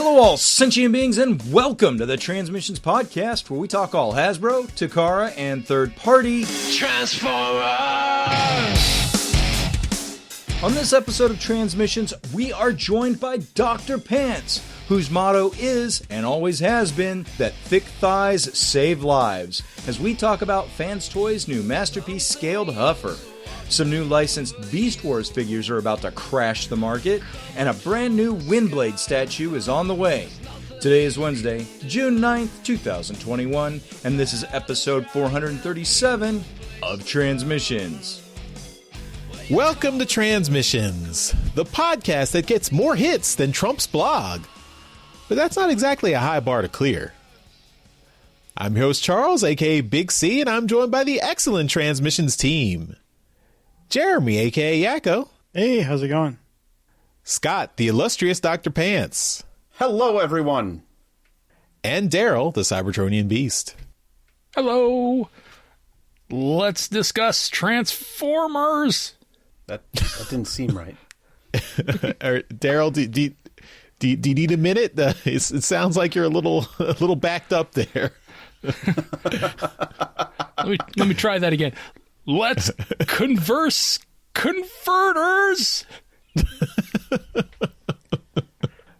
Hello all sentient beings and welcome to the Transmissions Podcast, where we talk all Hasbro, Takara, and third-party Transformers! On this episode of Transmissions, we are joined by Dr. Pants, whose motto is, and always has been, that thick thighs save lives, as we talk about FansToys' new Masterpiece Scaled Huffer. Some new licensed Beast Wars figures are about to crash the market, and a brand new Windblade statue is on the way. Today is Wednesday, June 9th, 2021, and this is episode 437 of Transmissions. Welcome to Transmissions, the podcast that gets more hits than Trump's blog. But that's not exactly a high bar to clear. I'm your host Charles, aka Big C, and I'm joined by the excellent Transmissions team. Jeremy, aka Yakko. Hey, how's it going? Scott, the illustrious Dr. Pants. Hello, everyone. And Daryl, the Cybertronian Beast. Hello. Let's discuss Transformers. That didn't seem right. Daryl, do you need a minute? It sounds like you're a little backed up there. Let me try that again. Let's converse converters.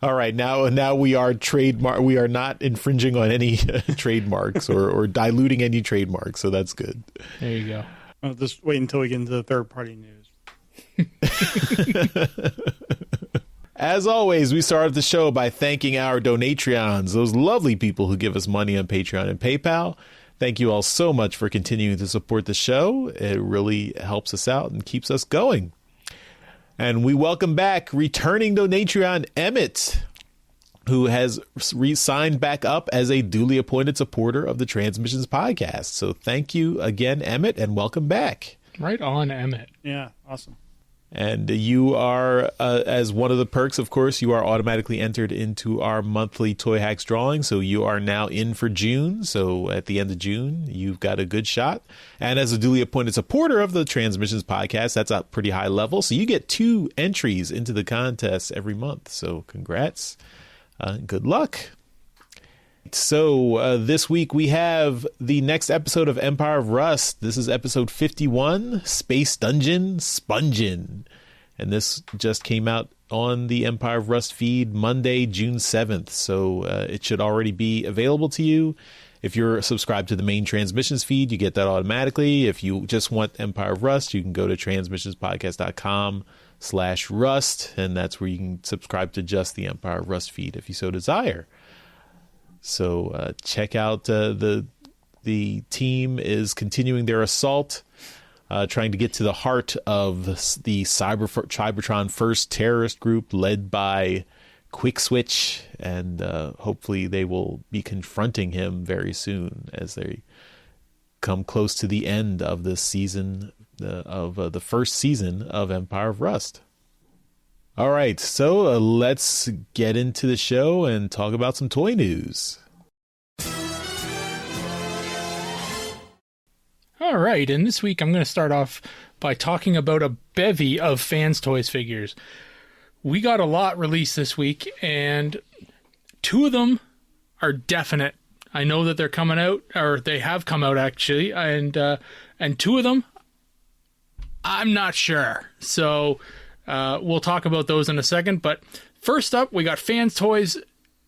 All right, now we are trademark. We are not infringing on any trademarks or diluting any trademarks, so that's good. There you go. I'll just wait until we get into the third-party news. As always, we start the show by thanking our Donatreons, those lovely people who give us money on Patreon and PayPal. Thank you all so much for continuing to support the show. It really helps us out and keeps us going. And we welcome back returning Donatreon Emmett, who has signed back up as a duly appointed supporter of the Transmissions Podcast. So thank you again, Emmett, and welcome back. Right on, Emmett. Yeah, awesome. And you are, as one of the perks, of course, you are automatically entered into our monthly Toy Hacks drawing. So you are now in for June. So at the end of June, you've got a good shot. And as a duly appointed supporter of the Transmissions Podcast, that's a pretty high level. So you get 2 entries into the contest every month. So congrats. Good luck. So this week we have the next episode of Empire of Rust. This is episode 51, Space Dungeon Spongin'. And this just came out on the Empire of Rust feed Monday, June 7th. So it should already be available to you. If you're subscribed to the main Transmissions feed, you get that automatically. If you just want Empire of Rust, you can go to transmissionspodcast.com/rust. And that's where you can subscribe to just the Empire of Rust feed if you so desire. So check out the team is continuing their assault, trying to get to the heart of the Cybertron First terrorist group led by Quick Switch, and hopefully they will be confronting him very soon as they come close to the end of this season of the first season of Empire of Rust. All right, so let's get into the show and talk about some toy news. All right, and this week I'm going to start off by talking about a bevy of FansToys figures. We got a lot released this week, and 2 of them are definite. I know that they're coming out, or they have come out actually, and 2 of them, I'm not sure. So we'll talk about those in a second, but first up, we got FansToys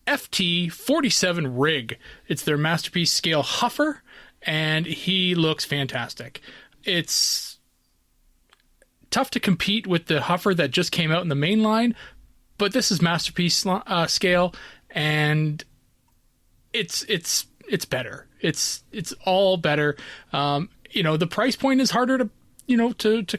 FT47 Rig. It's their Masterpiece Scale Huffer, and he looks fantastic. It's tough to compete with the Huffer that just came out in the main line, but this is Masterpiece scale, and it's better. It's all better. The price point is harder to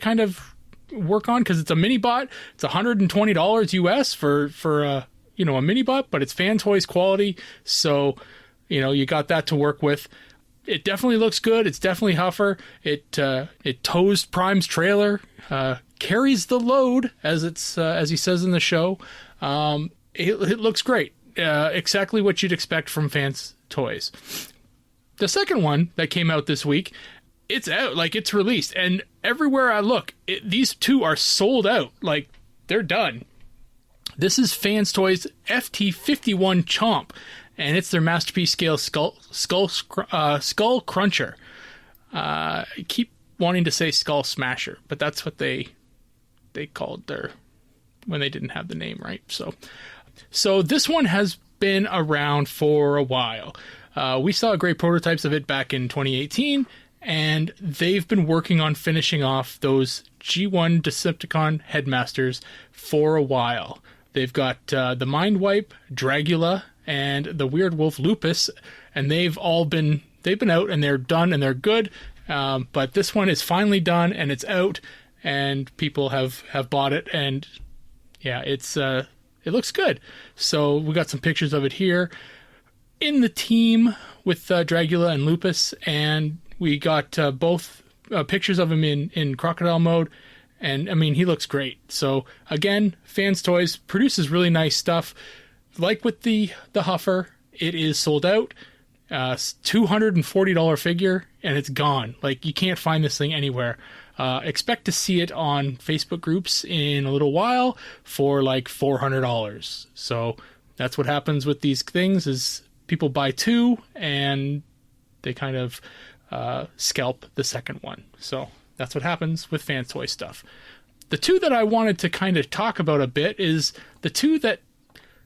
kind of work on because it's a mini bot. It's $120 US for a mini bot, but it's FanToys quality, so you got that to work with. It definitely looks good. It's definitely Huffer. It tows Prime's trailer, carries the load as he says in the show. It looks great. Exactly what you'd expect from FansToys. The second one that came out this week, it's out, like it's released, and everywhere I look, these 2 are sold out. Like they're done. This is FansToys FT51 Chomp, and it's their masterpiece scale skull cruncher. I keep wanting to say skull smasher, but that's what they called their when they didn't have the name right. So this one has been around for a while. We saw great prototypes of it back in 2018, and they've been working on finishing off those G1 Decepticon headmasters for a while. They've got the Mindwipe, Dragula, and the Weird Wolf Lupus, and they've been out and they're done and they're good. But this one is finally done and it's out, and people have bought it, and yeah, it looks good. So we got some pictures of it here in the team with Dragula and Lupus, and we got both pictures of him in crocodile mode, and I mean, he looks great. So again, FansToys produces really nice stuff. Like with the Huffer, it is sold out. $240 figure, and it's gone. Like, you can't find this thing anywhere. Expect to see it on Facebook groups in a little while for like $400. So that's what happens with these things, is people buy two and they kind of scalp the second one. So that's what happens with FansToy stuff. The two that I wanted to kind of talk about a bit is the two that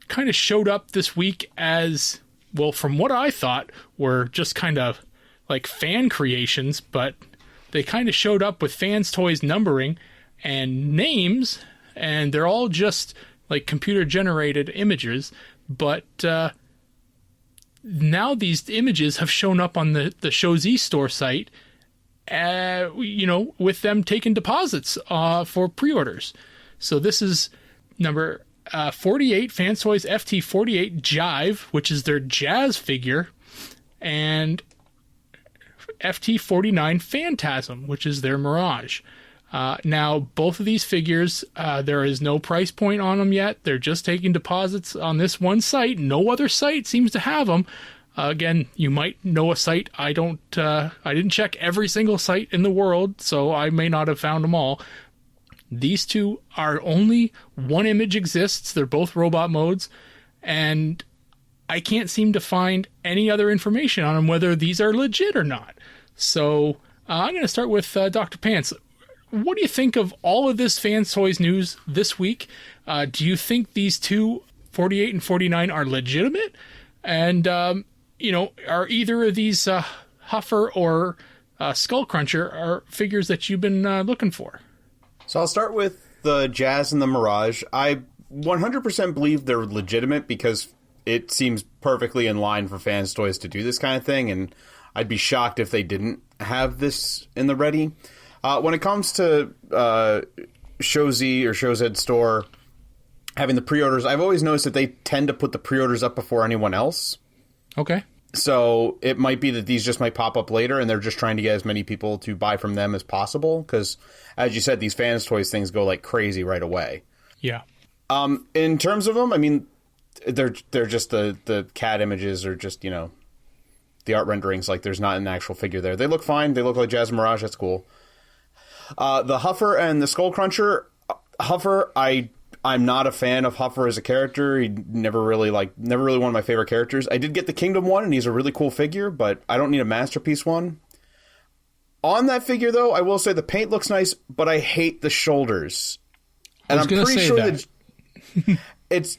kind of showed up this week as, well, from what I thought were just kind of like fan creations, but they kind of showed up with FansToys numbering and names, and they're all just like computer generated images. But now these images have shown up on the Show Z store site, with them taking deposits for pre-orders. So this is number 48, FansToys FT48 Jive, which is their jazz figure, and FT49 Phantasm, which is their Mirage. Now, both of these figures, there is no price point on them yet. They're just taking deposits on this one site. No other site seems to have them. Again, you might know a site. I didn't check every single site in the world, so I may not have found them all. These two are only one image exists. They're both robot modes, and I can't seem to find any other information on them, whether these are legit or not. So I'm going to start with Dr. Pants. What do you think of all of this FansToys news this week? Do you think these two, 48 and 49, are legitimate? And, are either of these Huffer or Skullcruncher are figures that you've been looking for? So I'll start with the Jazz and the Mirage. I 100% believe they're legitimate because it seems perfectly in line for FansToys to do this kind of thing, and I'd be shocked if they didn't have this in the ready. When it comes to Show Z or Show Z store having the pre-orders, I've always noticed that they tend to put the pre-orders up before anyone else. Okay. So it might be that these just might pop up later, and they're just trying to get as many people to buy from them as possible. Because, as you said, these FansToys things go like crazy right away. Yeah. In terms of them, I mean, they're just the CAD images or just, the art renderings. Like, there's not an actual figure there. They look fine. They look like Jazz Mirage. That's cool. The Huffer and the Skullcruncher. Huffer, I'm not a fan of Huffer as a character. He never really one of my favorite characters. I did get the Kingdom one, and he's a really cool figure, but I don't need a Masterpiece one. On that figure, though, I will say the paint looks nice, but I hate the shoulders. And I'm pretty sure that it's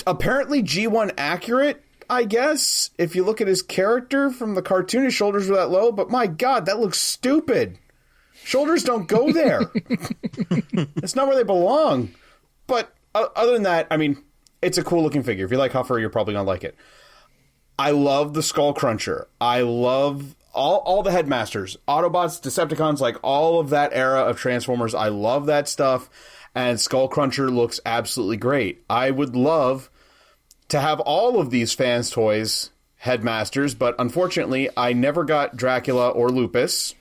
apparently G1 accurate, I guess, if you look at his character from the cartoon. His shoulders were that low, but my God, that looks stupid. Shoulders don't go there. It's not where they belong. But other than that, I mean, it's a cool-looking figure. If you like Huffer, you're probably going to like it. I love the Skullcruncher. I love all the Headmasters. Autobots, Decepticons, like all of that era of Transformers. I love that stuff. And Skullcruncher looks absolutely great. I would love to have all of these FansToys Headmasters, but unfortunately, I never got Dracula or Lupus.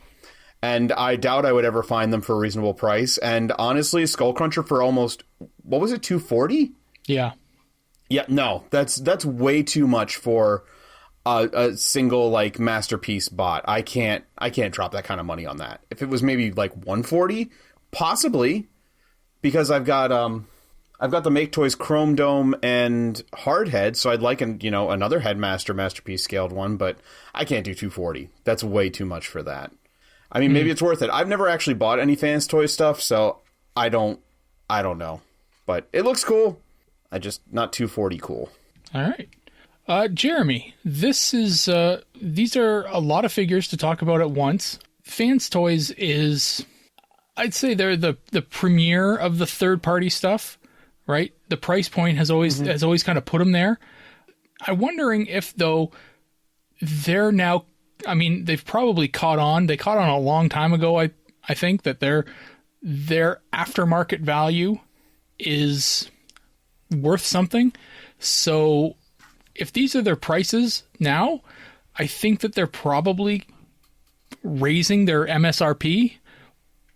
And I doubt I would ever find them for a reasonable price. And honestly, Skullcruncher for almost, what was it, $240? Yeah. Yeah, no, that's way too much for a single like Masterpiece bot. I can't drop that kind of money on that. If it was maybe like $140, possibly, because I've got I've got the Make Toys Chrome Dome and Hard Head, so I'd like another Headmaster Masterpiece scaled one, but I can't do 240. That's way too much for that. I mean, maybe it's worth it. I've never actually bought any FansToys stuff, so I don't know. But it looks cool. Not 240 cool. All right. Jeremy, these are a lot of figures to talk about at once. FansToys is, I'd say they're the premier of the third-party stuff, right? The price point has always kind of put them there. I'm wondering if, though, they're now, I mean, they've probably caught on. They caught on a long time ago, I think, that their aftermarket value is worth something. So if these are their prices now, I think that they're probably raising their MSRP.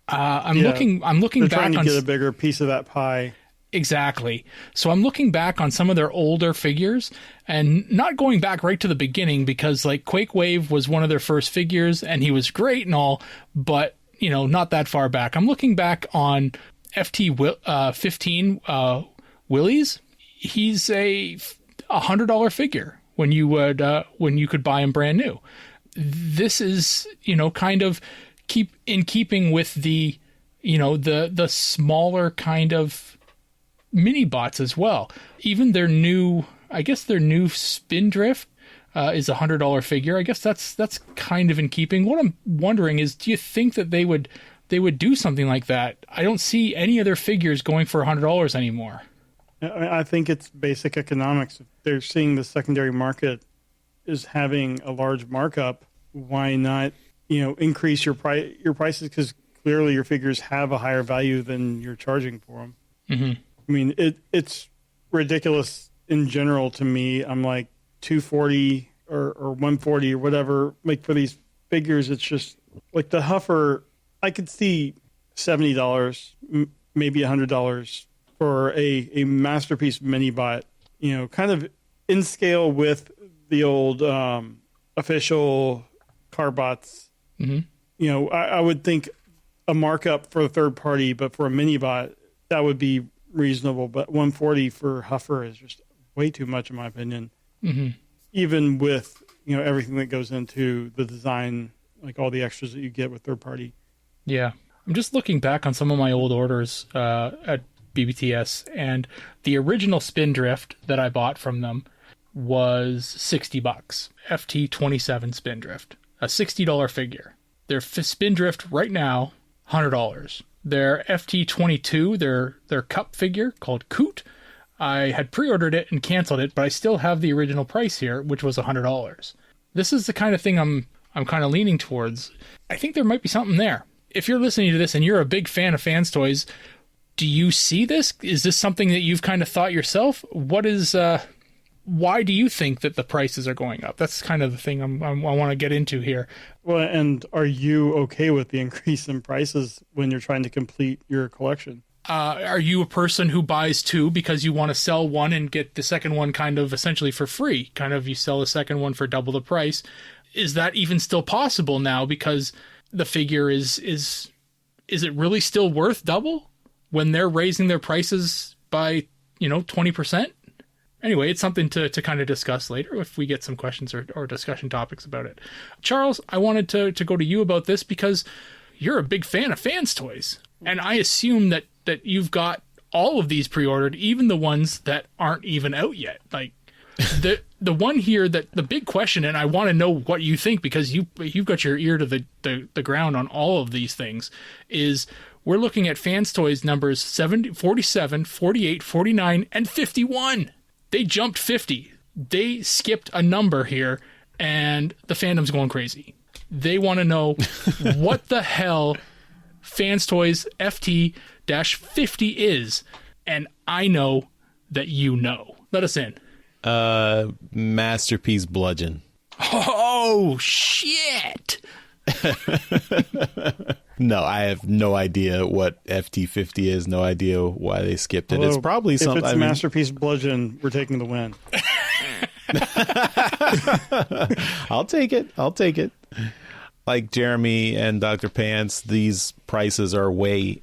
I'm looking they're back trying to on get a bigger piece of that pie. Exactly. So I'm looking back on some of their older figures and not going back right to the beginning, because like Quakewave was one of their first figures and he was great and all, but not that far back. I'm looking back on FT15 Willie's. He's a $100 figure when you could buy him brand new. This is, kind of keeping with the, the smaller kind of mini bots as well. Even their new Spindrift is a $100 figure. I guess that's kind of in keeping. What I'm wondering is, do you think that they would do something like that? I don't see any of their figures going for $100 anymore. I think it's basic economics. If they're seeing the secondary market is having a large markup, why not, increase your prices? Because clearly your figures have a higher value than you're charging for them. Mm-hmm. I mean, it's ridiculous in general to me. I'm like 240 or 140 or whatever. Like for these figures, it's just like the Huffer. I could see $70, maybe $100 for a masterpiece mini bot. Kind of in scale with the old official car bots. Mm-hmm. I would think a markup for a third party, but for a mini bot, that would be reasonable. But 140 for Huffer is just way too much, in my opinion. Mm-hmm. Even with everything that goes into the design, like all the extras that you get with third party. Yeah, I'm just looking back on some of my old orders at BBTS, and the original Spindrift that I bought from them was $60. FT27 Spindrift, a $60 figure. Their Spindrift right now, $100. Their FT22, their cup figure called Coot, I had pre-ordered it and canceled it, but I still have the original price here, which was $100. This is the kind of thing I'm kind of leaning towards. I think there might be something there. If you're listening to this and you're a big fan of FansToys, do you see this? Is this something that you've kind of thought yourself? Why do you think that the prices are going up? That's kind of the thing I want to get into here. Well, and are you okay with the increase in prices when you're trying to complete your collection? Are you a person who buys two because you want to sell one and get the second one kind of essentially for free? Kind of you sell the second one for double the price. Is that even still possible now? Because the figure is it really still worth double when they're raising their prices by 20%? Anyway, it's something to kind of discuss later if we get some questions or discussion topics about it. Charles, I wanted to go to you about this because you're a big fan of FansToys. And I assume that you've got all of these pre-ordered, even the ones that aren't even out yet. Like the one here that the big question, and I want to know what you think because you've got your ear to the ground on all of these things, is we're looking at FansToys numbers 70, 47, 48, 49, and 51. They jumped 50. They skipped a number here, and the fandom's going crazy. They want to know what the hell FansToys FT-50 is, and I know that you know. Let us in. Masterpiece Bludgeon. Oh, shit! No, I have no idea what FT-50 is. No idea why they skipped it. Although, it's probably something. If it's Masterpiece Bludgeon, we're taking the win. I'll take it. Like Jeremy and Dr. Pants, these prices are way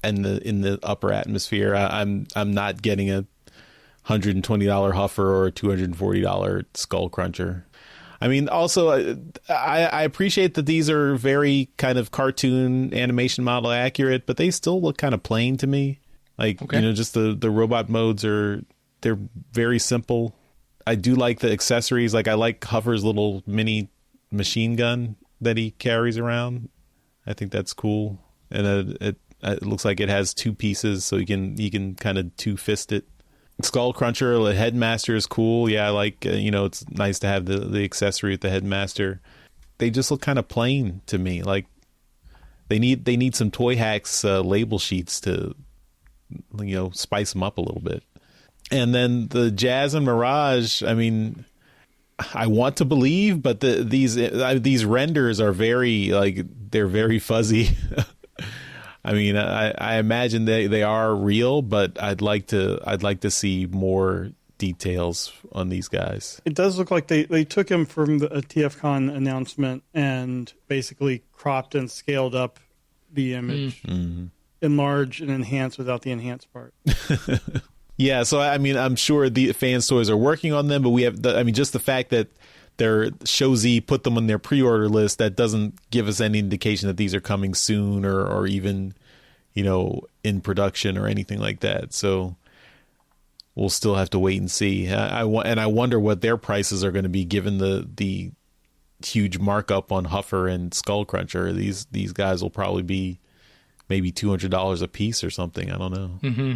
in the upper atmosphere. I'm not getting a $120 Huffer or a $240 Skull Cruncher. I mean, also, I appreciate that these are very kind of cartoon animation model accurate, but they still look kind of plain to me. Like, just the robot modes they're very simple. I do like the accessories. Like, I like Huffer's little mini machine gun that he carries around. I think that's cool. And it looks like it has two pieces, so you can kind of two-fist it. Skull Cruncher, the Headmaster is cool. Yeah, I like, it's nice to have the accessory with the Headmaster. They just look kind of plain to me. Like, they need some Toy Hacks label sheets to, spice them up a little bit. And then the Jazz and Mirage, I mean, I want to believe, but these renders are they're very fuzzy. I mean, I imagine they are real, but I'd like to see more details on these guys. It does look like they took him from the TFCon announcement and basically cropped and scaled up the image, enlarge and enhance without the enhance part. Yeah, so I mean, I'm sure the FansToys are working on them, but we have, just the fact that their Show Z put them on their pre-order list, that doesn't give us any indication that these are coming soon or even, in production or anything like that. So we'll still have to wait and see. I wonder what their prices are going to be given the huge markup on Huffer and Skull Cruncher. These guys will probably be maybe $200 a piece or something. I don't know. Mm-hmm.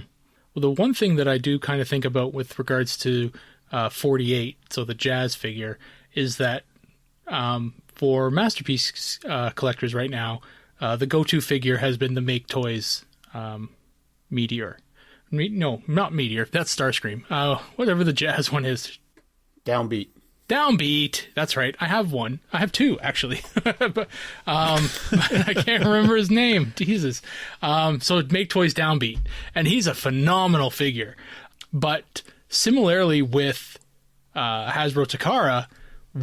Well, the one thing that I do kind of think about with regards to 48, so the Jazz figure, is that for Masterpiece collectors right now, the go-to figure has been the Make Toys Meteor. No, not Meteor. That's Starscream. Whatever the Jazz one is. Downbeat. Downbeat. That's right. I have one. I have two, actually. but I can't remember his name. Jesus. So Make Toys Downbeat. And he's a phenomenal figure. But similarly with Hasbro Takara,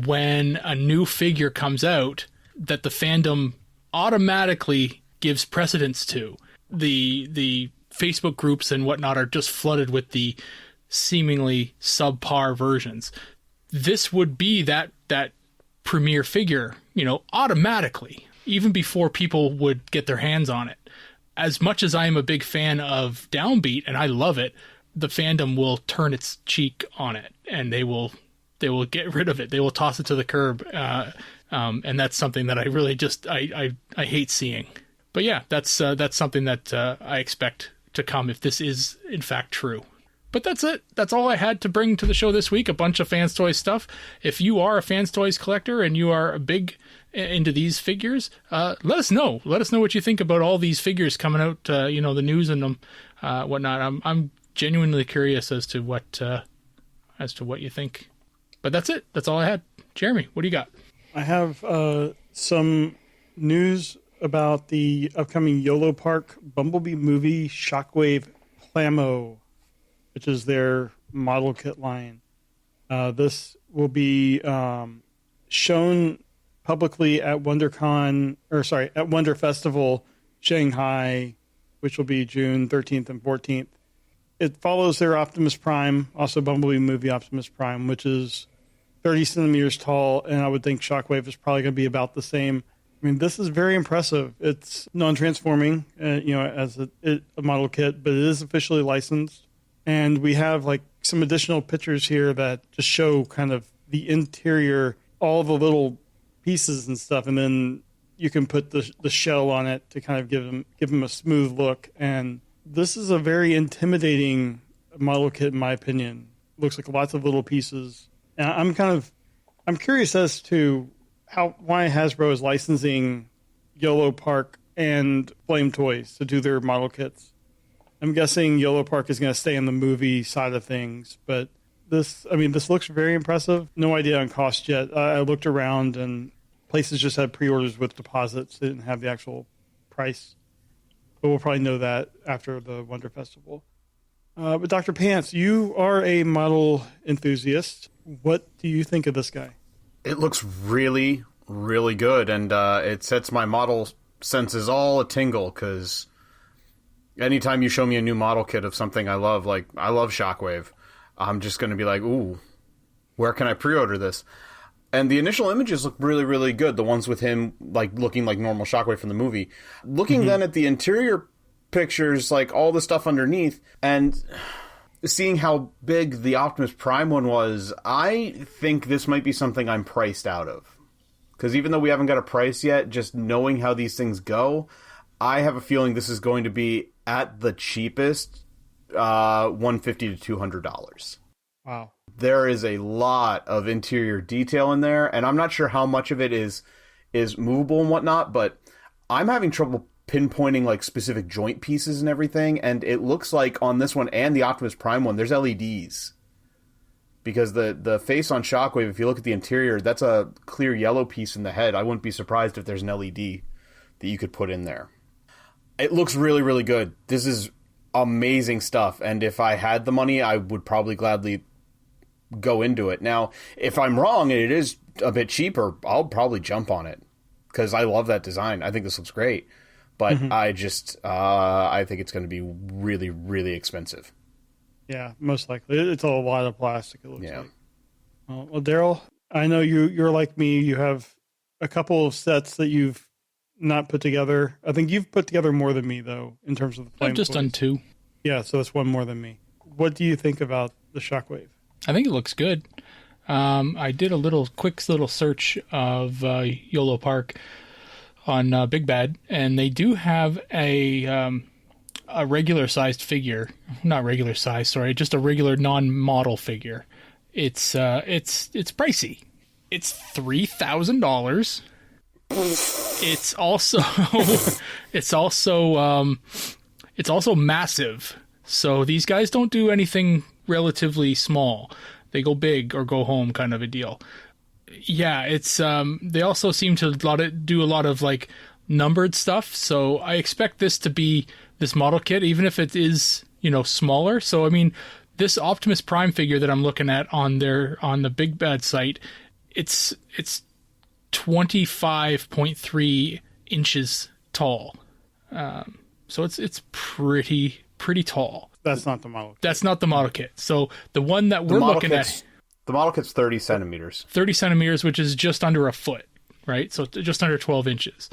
when a new figure comes out that the fandom automatically gives precedence to, the Facebook groups and whatnot are just flooded with the seemingly subpar versions. This would be that premier figure, automatically, even before people would get their hands on it. As much as I am a big fan of Downbeat and I love it, the fandom will turn its cheek on it and they will get rid of it. They will toss it to the curb. And that's something that I really just, I hate seeing. But yeah, that's something that I expect to come if this is in fact true. But that's it. That's all I had to bring to the show this week. A bunch of FansToys stuff. If you are a FansToys collector and you are big into these figures, let us know. Let us know what you think about all these figures coming out. The news and them, whatnot. I'm genuinely curious as to what you think. But that's it. That's all I had. Jeremy, what do you got? I have some news about the upcoming YOLO Park Bumblebee movie Shockwave Plamo, which is their model kit line. This will be shown publicly at at Wonder Festival Shanghai, which will be June 13th and 14th. It follows their Optimus Prime, also Bumblebee movie Optimus Prime, which is 30 centimeters tall, and I would think Shockwave is probably going to be about the same. I mean, this is very impressive. It's non-transforming, as a model kit, but it is officially licensed. And we have some additional pictures here that just show kind of the interior, all the little pieces and stuff, and then you can put the shell on it to kind of give them a smooth look. And this is a very intimidating model kit, in my opinion. Looks like lots of little pieces. And I'm curious as to why Hasbro is licensing YOLO Park and Flame Toys to do their model kits. I'm guessing YOLO Park is going to stay in the movie side of things, but this looks very impressive. No idea on cost yet. I looked around and places just had pre-orders with deposits. They didn't have the actual price, but we'll probably know that after the Wonder Festival. But Dr. Pants, you are a model enthusiast. What do you think of this guy? It looks really, really good, and it sets my model senses all a tingle because Anytime you show me a new model kit of something I love, like I love Shockwave, I'm just going to be like, ooh, where can I pre-order this? And the initial images look really, really good. The ones with him like looking like normal Shockwave from the movie. Looking then at the interior pictures, like all the stuff underneath, and seeing how big the Optimus Prime one was, I think this might be something I'm priced out of. Because even though we haven't got a price yet, just knowing how these things go, I have a feeling this is going to be at the cheapest, $150 to $200. Wow. There is a lot of interior detail in there, and I'm not sure how much of it is movable and whatnot, but I'm having trouble pinpointing like specific joint pieces and everything, and it looks like on this one and the Optimus Prime one, there's LEDs. Because the face on Shockwave, if you look at the interior, that's a clear yellow piece in the head. I wouldn't be surprised if there's an LED that you could put in there. It looks really, really good. This is amazing stuff, and if I had the money, I would probably gladly go into it. Now, if I'm wrong and it is a bit cheaper, I'll probably jump on it because I love that design. I think this looks great, but I think it's going to be really, really expensive. Yeah, most likely. It's a lot of plastic, it looks like. Well, Daryl, I know you're like me. You have a couple of sets that you've not put together. I think you've put together more than me, though, in terms of the flame I've just toys. done 2. Yeah, so it's one more than me. What do you think about the Shockwave? I think it looks good. I did a quick little search of YOLO Park on Big Bad, and they do have a regular sized figure. Not regular size, sorry, just a regular non-model figure. It's pricey. It's $3,000. It's also massive. So these guys don't do anything relatively small. They go big or go home kind of a deal. Yeah, it's they also seem to do a lot of like numbered stuff. So I expect this to be this model kit, even if it is, smaller. So I mean, this Optimus Prime figure that I'm looking at on the Big Bad site, it's 25.3 inches tall. So it's pretty tall. That's not the model kit. That's not the model kit. So the one that we're looking at, the model kit's 30 centimeters. 30 centimeters, which is just under a foot, right? So just under 12 inches.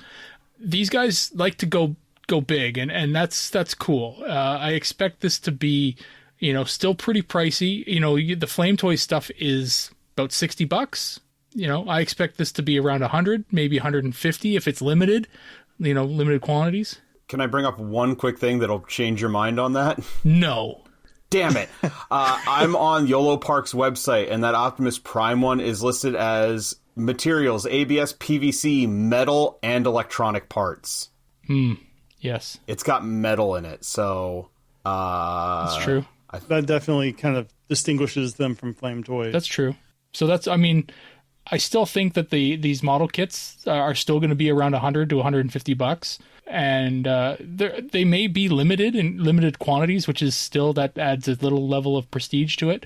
These guys like to go big, and that's cool. I expect this to be, still pretty pricey. The Flame Toy stuff is about $60. I expect this to be around 100, maybe 150 if it's limited, limited quantities. Can I bring up one quick thing that'll change your mind on that? No. Damn it. I'm on YOLO Park's website, and that Optimus Prime one is listed as materials, ABS, PVC, metal, and electronic parts. Yes. It's got metal in it, so... that's true. That definitely kind of distinguishes them from Flame Toys. That's true. So I still think that these model kits are still going to be around $100 to $150, and they may be limited in limited quantities, which is still, that adds a little level of prestige to it.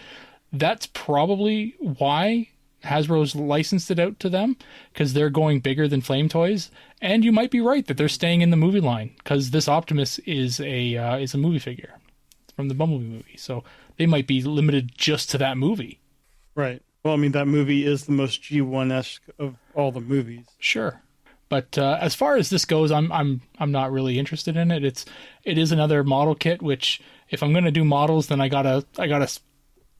That's probably why Hasbro's licensed it out to them, because they're going bigger than Flame Toys. And you might be right that they're staying in the movie line, because this Optimus is a movie figure from the Bumblebee movie, so they might be limited just to that movie. Right. Well, I mean, that movie is the most G1-esque of all the movies. Sure. But as far as this goes, I'm not really interested in it. It is another model kit, which if I'm going to do models, then I gotta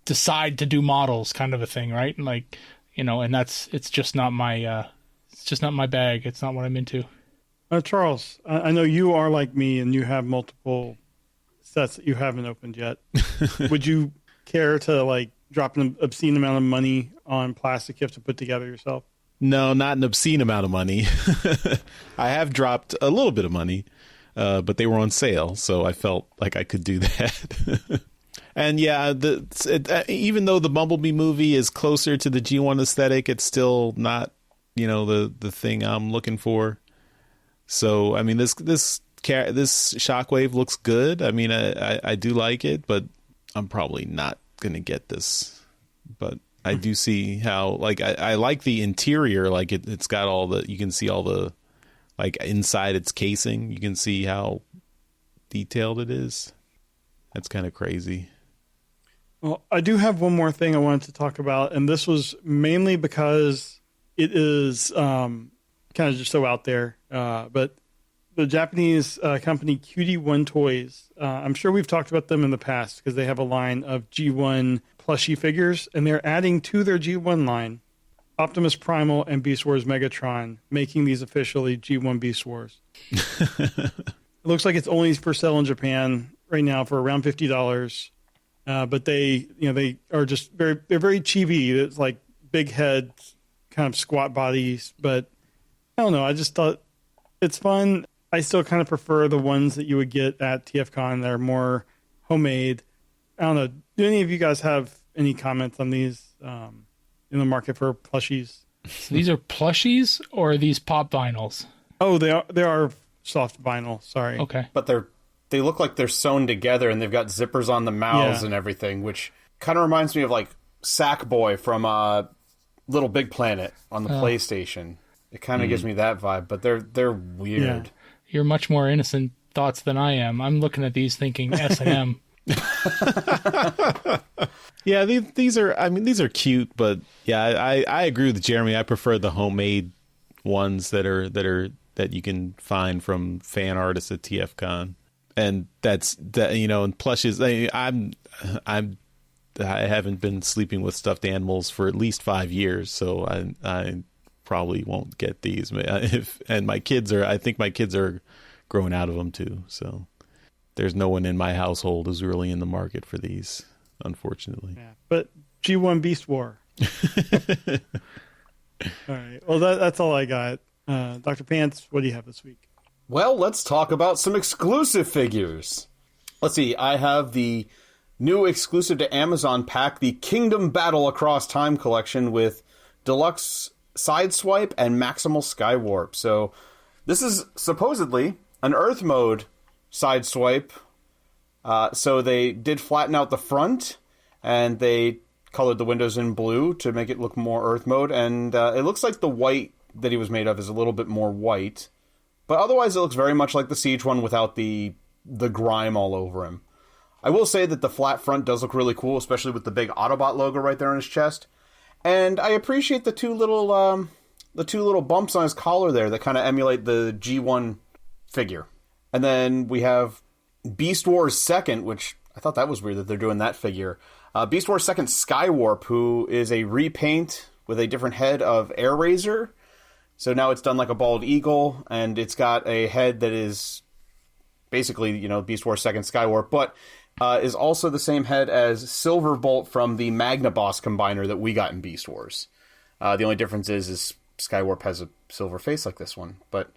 decide to do models, kind of a thing, right? And and it's just not my bag. It's not what I'm into. Charles, I know you are like me, and you have multiple sets that you haven't opened yet. Would you care to drop an obscene amount of money on plastic you have to put together yourself? No, not an obscene amount of money. I have dropped a little bit of money, but they were on sale, so I felt like I could do that. And yeah, even though the Bumblebee movie is closer to the G1 aesthetic, it's still not, the thing I'm looking for. So, I mean, this Shockwave looks good. I mean, I do like it, but I'm probably not going to get this. But I do see how, I like the interior. It's got all the, you can see all the, inside its casing. You can see how detailed it is. That's kind of crazy. Well, I do have one more thing I wanted to talk about, and this was mainly because it is kind of just so out there. But the Japanese company QD1 Toys, I'm sure we've talked about them in the past because they have a line of G1 plushie figures, and they're adding to their G1 line Optimus Primal and Beast Wars Megatron, making these officially G1 Beast Wars. It looks like it's only for sale in Japan right now for around $50. But they are just they're very chibi. It's like big heads, kind of squat bodies. But I don't know. I just thought it's fun. I still kind of prefer the ones that you would get at TFCon that are more homemade. I don't know. Do any of you guys have any comments on these in the market for plushies? So these are plushies or are these pop vinyls? Oh, they are soft vinyl. Sorry. Okay. But they look like they're sewn together, and they've got zippers on the mouths and everything, which kind of reminds me of like Sackboy from Little Big Planet on the PlayStation. It kind of gives me that vibe, but they're weird. Yeah. You're much more innocent thoughts than I am. I'm looking at these thinking S&M. Yeah, these are cute, but yeah, I agree with Jeremy. I prefer the homemade ones that you can find from fan artists at TFCon. And and plushes. I haven't been sleeping with stuffed animals for at least 5 years, so I probably won't get these. I think my kids are growing out of them too. So there's no one in my household who's really in the market for these, unfortunately. Yeah, but G1 Beast War. All right. Well, that's all I got. Dr. Pants, what do you have this week? Well, let's talk about some exclusive figures. Let's see. I have the new exclusive to Amazon pack, the Kingdom Battle Across Time collection with Deluxe Sideswipe and Maximal Skywarp. So this is supposedly an Earth mode Sideswipe. So they did flatten out the front, and they colored the windows in blue to make it look more Earth mode. And it looks like the white that he was made of is a little bit more white. But otherwise, it looks very much like the Siege one without the grime all over him. I will say that the flat front does look really cool, especially with the big Autobot logo right there on his chest. And I appreciate the two little bumps on his collar there that kind of emulate the G1 figure. And then we have Beast Wars 2nd, which I thought that was weird that they're doing that figure. Beast Wars 2nd Skywarp, who is a repaint with a different head of Air Razor. So now it's done like a bald eagle, and it's got a head that is basically, Beast Wars 2nd Skywarp, but is also the same head as Silverbolt from the Magna Boss combiner that we got in Beast Wars. The only difference is Skywarp has a silver face like this one. But,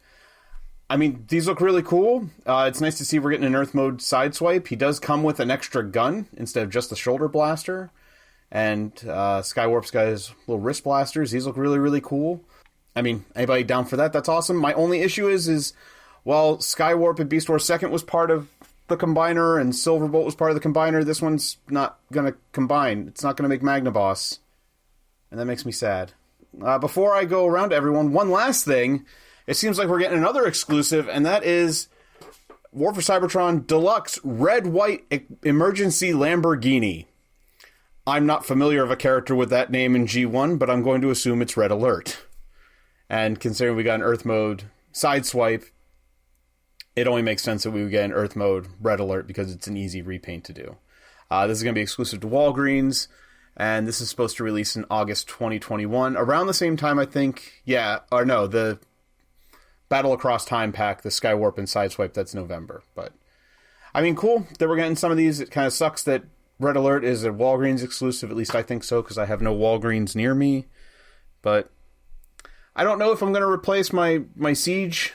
I mean, these look really cool. It's nice to see we're getting an Earth mode Sideswipe. He does come with an extra gun instead of just the shoulder blaster. And Skywarp's got his little wrist blasters. These look really, really cool. I mean, anybody down for that? That's awesome. My only issue is while Skywarp and Beast Wars 2nd was part of the combiner and Silverbolt was part of the combiner, this one's not going to combine. It's not going to make Magna Boss. And that makes me sad. Before I go around to everyone, one last thing. It seems like we're getting another exclusive, and that is War for Cybertron Deluxe Red-White Emergency Lamborghini. I'm not familiar of a character with that name in G1, but I'm going to assume it's Red Alert. And considering we got an Earth mode Sideswipe, it only makes sense that we would get an Earth mode Red Alert because it's an easy repaint to do. This is going to be exclusive to Walgreens, and this is supposed to release in August 2021. Around the same time, I think, the Battle Across Time pack, the Skywarp and Sideswipe, that's November. But, I mean, cool that we're getting some of these. It kind of sucks that Red Alert is a Walgreens exclusive, at least I think so, because I have no Walgreens near me. But I don't know if I'm going to replace my Siege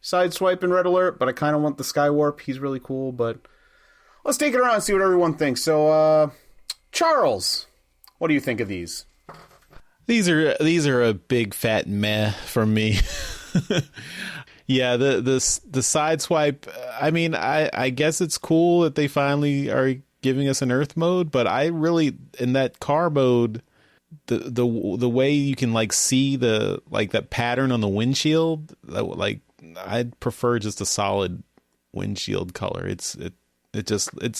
Sideswipe in Red Alert, but I kind of want the Skywarp. He's really cool, but let's take it around and see what everyone thinks. So, Charles, what do you think of these? These are a big fat meh for me. Yeah, the Sideswipe, I mean, I guess it's cool that they finally are giving us an Earth mode, but I really, in that car mode, the way you can like see the like that pattern on the windshield, like I'd prefer just a solid windshield color. It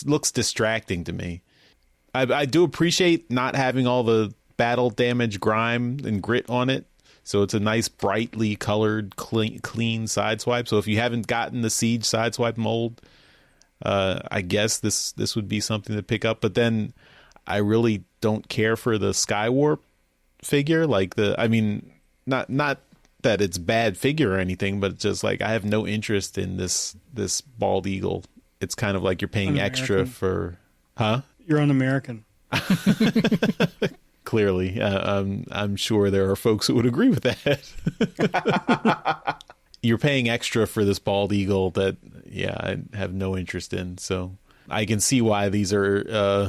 looks distracting to me. I do appreciate not having all the battle damage, grime, and grit on it. So it's a nice, brightly colored, clean Sideswipe. So if you haven't gotten the Siege Sideswipe mold, I guess this would be something to pick up. But then I really don't care for the Skywarp figure. Not that it's bad figure or anything, but just like I have no interest in this bald eagle. It's kind of like you're paying extra for, huh? You're un-American. Clearly, I'm sure there are folks who would agree with that. You're paying extra for this bald eagle that, I have no interest in. So I can see why these are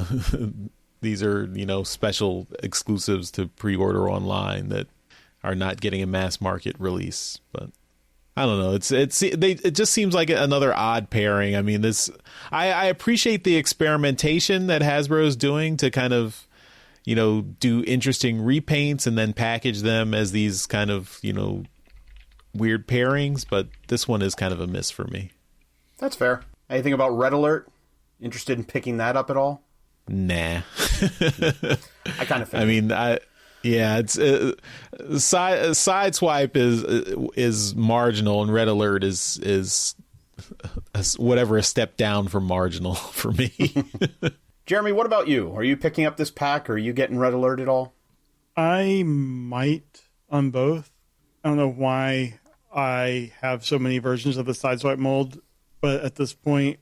special exclusives to pre-order online that are not getting a mass market release. But I don't know. It just seems like another odd pairing. I mean, I appreciate the experimentation that Hasbro is doing to kind of, do interesting repaints and then package them as these kind of, weird pairings. But this one is kind of a miss for me. That's fair. Anything about Red Alert? Interested in picking that up at all? Nah. I kind of think. I mean, it's Sideswipe is marginal, and Red Alert is whatever a step down from marginal for me. Jeremy, what about you? Are you picking up this pack, or are you getting Red Alert at all? I might on both. I don't know why I have so many versions of the Sideswipe mold, but at this point,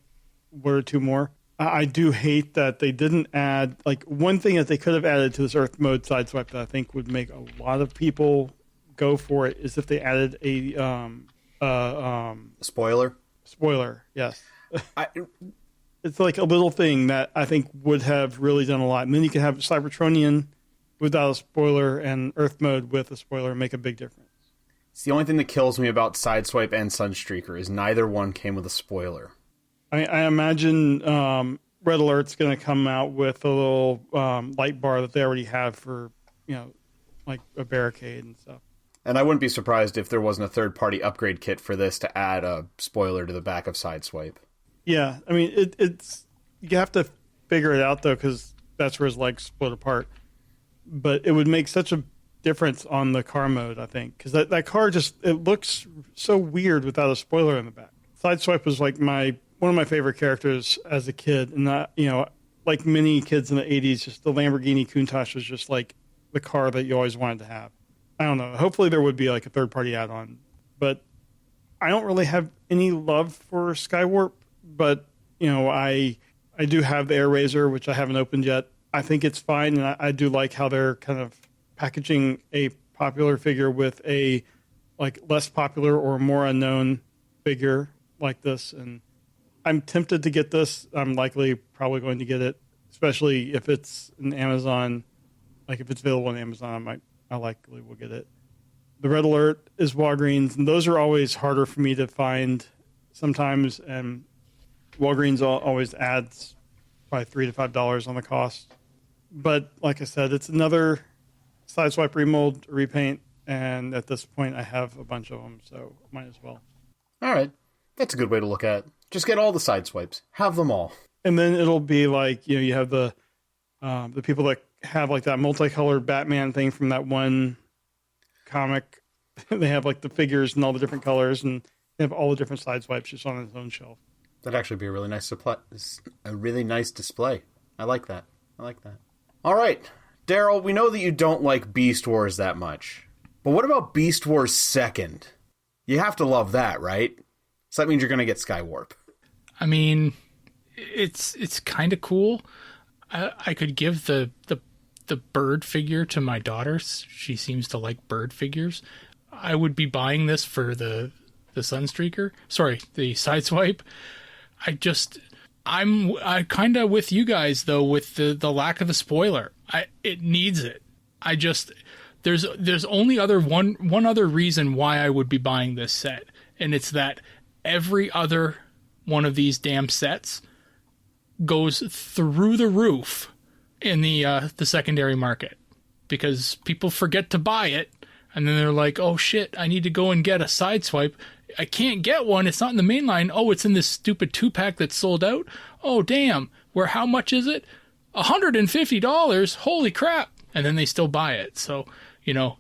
one or two more. I do hate that they didn't add, one thing that they could have added to this Earth mode Sideswipe that I think would make a lot of people go for it is if they added a spoiler. Spoiler, yes. It's like a little thing that I think would have really done a lot. And then you can have Cybertronian without a spoiler and Earth mode with a spoiler and make a big difference. It's the only thing that kills me about Sideswipe and Sunstreaker is neither one came with a spoiler. I imagine Red Alert's going to come out with a little light bar that they already have for, like a barricade and stuff. And I wouldn't be surprised if there wasn't a third-party upgrade kit for this to add a spoiler to the back of Sideswipe. Yeah, I mean, it's you have to figure it out, though, because that's where his legs split apart. But it would make such a difference on the car mode, I think, because that car it looks so weird without a spoiler in the back. Sideswipe was like one of my favorite characters as a kid, and like many kids in the 80s, just the Lamborghini Countach was just like the car that you always wanted to have. I don't know. Hopefully there would be like a third-party add-on, but I don't really have any love for Skywarp. But I do have the Air Razor, which I haven't opened yet. I think it's fine, and I do like how they're kind of packaging a popular figure with a less popular or more unknown figure like this. And I'm tempted to get this. I'm probably going to get it, especially if it's an Amazon. Like if it's available on Amazon, I likely will get it. The Red Alert is Walgreens, and those are always harder for me to find sometimes. And Walgreens always adds probably $3 to $5 on the cost. But like I said, it's another Sideswipe remold, repaint, and at this point I have a bunch of them, so might as well. All right. That's a good way to look at it. Just get all the Sideswipes. Have them all. And then it'll be like, you have the people that have like that multicolored Batman thing from that one comic. They have like the figures and all the different colors, and they have all the different Sideswipes just on its own shelf. That'd actually be a really nice display. I like that. All right. Daryl, we know that you don't like Beast Wars that much. But what about Beast Wars 2nd? You have to love that, right? So that means you're going to get Skywarp. I mean, it's kind of cool. I could give the bird figure to my daughter. She seems to like bird figures. I would be buying this for the Sunstreaker. Sorry, the Sideswipe. I'm kind of with you guys though with the lack of a spoiler. It needs it. There's only one other reason why I would be buying this set, and it's that every other one of these damn sets goes through the roof in the secondary market because people forget to buy it And then they're like, oh shit, I need to go and get a Sideswipe. I can't get one. It's not in the main line. Oh, it's in this stupid 2-pack that's sold out. Oh, damn. How much is it? $150. Holy crap. And then they still buy it. So,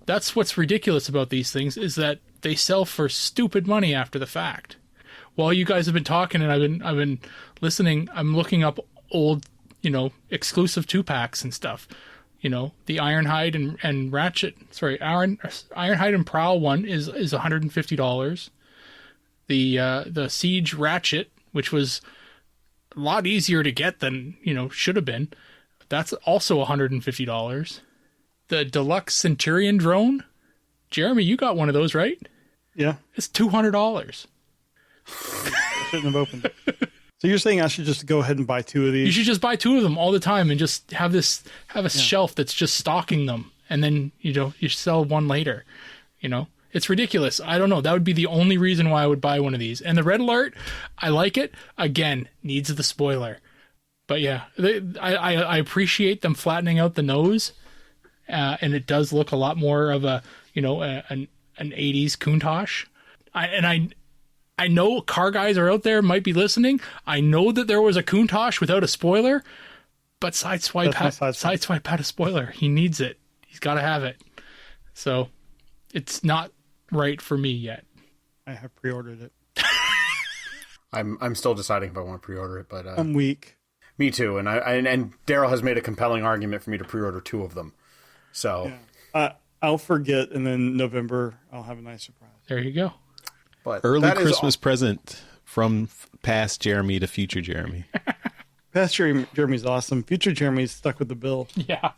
that's what's ridiculous about these things, is that they sell for stupid money after the fact. While you guys have been talking and I've been listening, I'm looking up old, exclusive 2-packs and stuff. The Ironhide and Ratchet, Ironhide and Prowl one is $150. The Siege Ratchet, which was a lot easier to get than, should have been, that's also $150. The Deluxe Centurion drone, Jeremy, you got one of those, right? Yeah. It's $200. I shouldn't have opened it. So you're saying I should just go ahead and buy 2 of these? You should just buy 2 of them all the time and just have a shelf that's just stocking them, and then you sell one later. It's ridiculous. I don't know. That would be the only reason why I would buy one of these. And the red alert, I like it. Again, needs the spoiler. But yeah, I appreciate them flattening out the nose, and it does look a lot more of an 80s Countach. I know car guys are out there, might be listening. I know that there was a Countach without a spoiler, but Sideswipe had a spoiler. He needs it. He's got to have it. So it's not right for me yet. I have pre-ordered it. I'm still deciding if I want to pre-order it, but I'm weak. Me too, and Daryl has made a compelling argument for me to pre-order 2 of them. So I'll forget, and then November I'll have a nice surprise. There you go. But early Christmas present from past Jeremy to future Jeremy. Past Jeremy's awesome. Future Jeremy's stuck with the bill. Yeah.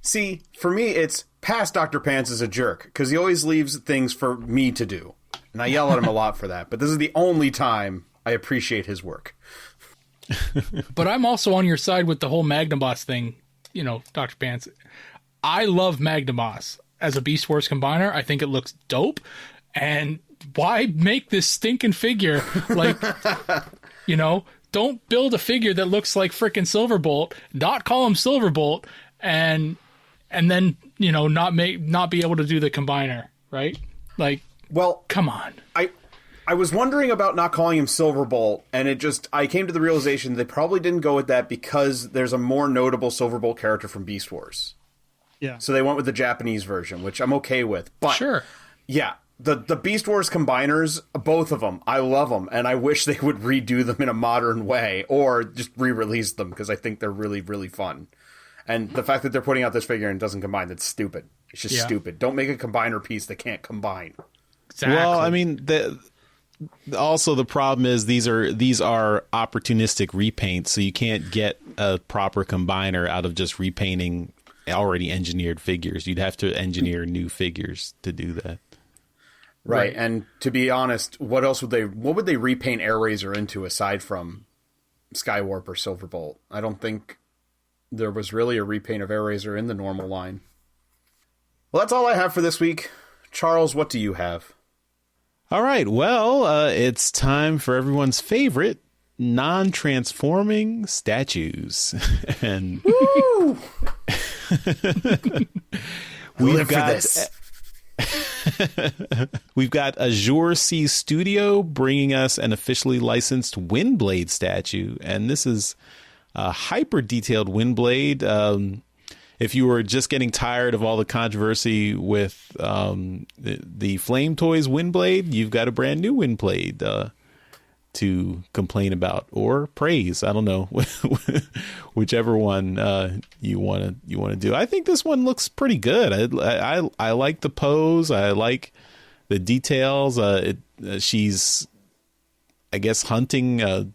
See, for me, it's past Dr. Pants is a jerk, because he always leaves things for me to do. And I yell at him a lot for that. But this is the only time I appreciate his work. But I'm also on your side with the whole Magnaboss thing, Dr. Pants. I love Magnaboss as a Beast Wars combiner. I think it looks dope. And why make this stinking figure like, don't build a figure that looks like frickin' Silverbolt, not call him Silverbolt, and then, not be able to do the combiner, right? Like, well, come on. I was wondering about not calling him Silverbolt, and I came to the realization they probably didn't go with that because there's a more notable Silverbolt character from Beast Wars. Yeah. So they went with the Japanese version, which I'm okay with. But sure. Yeah. The Beast Wars combiners, both of them, I love them, and I wish they would redo them in a modern way or just re-release them because I think they're really, really fun. And the fact that they're putting out this figure and doesn't combine, that's stupid. It's just stupid. Don't make a combiner piece that can't combine. Exactly. Well, I mean, also the problem is these are opportunistic repaints, so you can't get a proper combiner out of just repainting already engineered figures. You'd have to engineer new figures to do that. Right, and to be honest, what would they repaint Airraiser into aside from Skywarp or Silverbolt? I don't think there was really a repaint of Airraiser in the normal line. Well, that's all I have for this week. Charles, what do you have? All right, well, it's time for everyone's favorite non-transforming statues. And woo! we've got Azure C Studio bringing us an officially licensed Windblade statue, and this is a hyper detailed Windblade. If you were just getting tired of all the controversy with the Flame Toys Windblade, you've got a brand new Windblade to complain about or praise. I don't know, whichever one you want to do. I think this one looks pretty good. I like the pose. I like the details. She's, I guess, hunting a